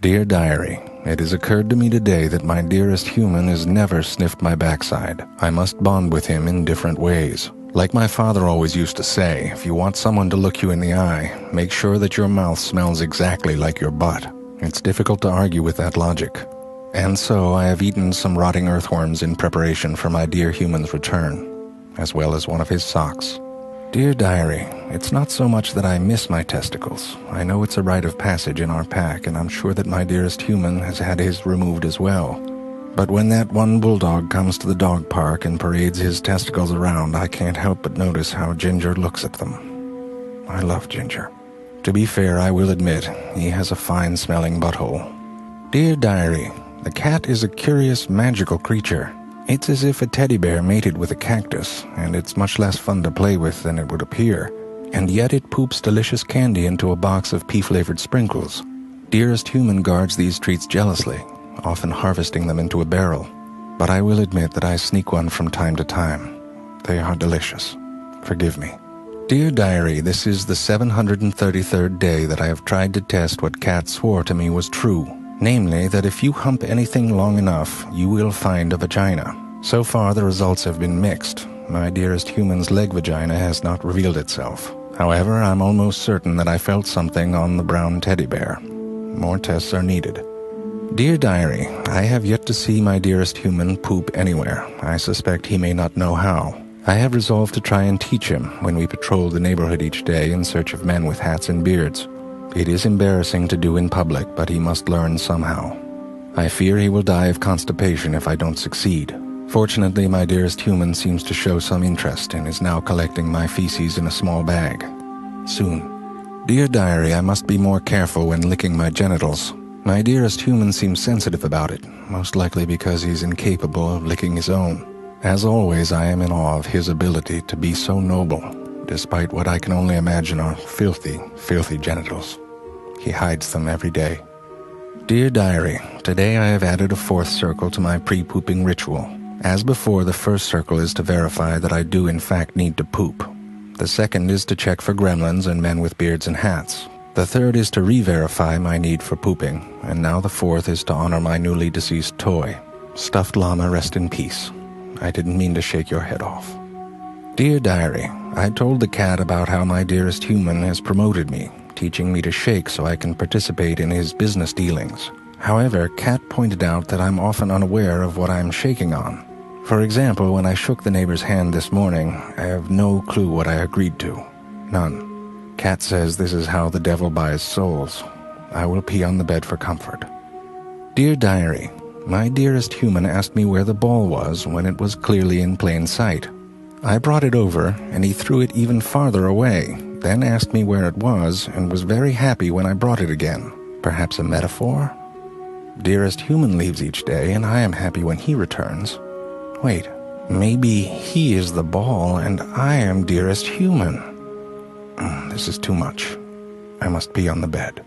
Dear Diary, it has occurred to me today that my dearest human has never sniffed my backside. I must bond with him in different ways. Like my father always used to say, if you want someone to look you in the eye, make sure that your mouth smells exactly like your butt. It's difficult to argue with that logic. And so I have eaten some rotting earthworms in preparation for my dear human's return, as well as one of his socks. Dear Diary, it's not so much that I miss my testicles. I know it's a rite of passage in our pack, and I'm sure that my dearest human has had his removed as well. But when that one bulldog comes to the dog park and parades his testicles around, I can't help but notice how Ginger looks at them. I love Ginger. To be fair, I will admit, he has a fine-smelling butthole. Dear Diary, the cat is a curious, magical creature. It's as if a teddy bear mated with a cactus, and it's much less fun to play with than it would appear. And yet it poops delicious candy into a box of pea-flavored sprinkles. Dearest human guards these treats jealously, often harvesting them into a barrel. But I will admit that I sneak one from time to time. They are delicious. Forgive me. Dear Diary, this is the 733rd day that I have tried to test what Cat swore to me was true. Namely, that if you hump anything long enough, you will find a vagina. So far, the results have been mixed. My dearest human's leg vagina has not revealed itself. However, I'm almost certain that I felt something on the brown teddy bear. More tests are needed. Dear Diary, I have yet to see my dearest human poop anywhere. I suspect he may not know how. I have resolved to try and teach him when we patrol the neighborhood each day in search of men with hats and beards. It is embarrassing to do in public, but he must learn somehow. I fear he will die of constipation if I don't succeed. Fortunately, my dearest human seems to show some interest and is now collecting my feces in a small bag. Soon. Dear Diary, I must be more careful when licking my genitals. My dearest human seems sensitive about it, most likely because he's incapable of licking his own. As always, I am in awe of his ability to be so noble, despite what I can only imagine are filthy, filthy genitals. He hides them every day. Dear Diary, today I have added a fourth circle to my pre-pooping ritual. As before, the first circle is to verify that I do in fact need to poop. The second is to check for gremlins and men with beards and hats. The third is to re-verify my need for pooping. And now the fourth is to honor my newly deceased toy. Stuffed llama, rest in peace. I didn't mean to shake your head off. Dear Diary, I told the cat about how my dearest human has promoted me, teaching me to shake so I can participate in his business dealings. However, Cat pointed out that I'm often unaware of what I'm shaking on. For example, when I shook the neighbor's hand this morning, I have no clue what I agreed to. None. Cat says this is how the devil buys souls. I will pee on the bed for comfort. Dear Diary, my dearest human asked me where the ball was when it was clearly in plain sight. I brought it over, and he threw it even farther away, then asked me where it was, and was very happy when I brought it again. Perhaps a metaphor? Dearest human leaves each day, and I am happy when he returns. Wait, maybe he is the ball, and I am dearest human. This is too much. I must be on the bed.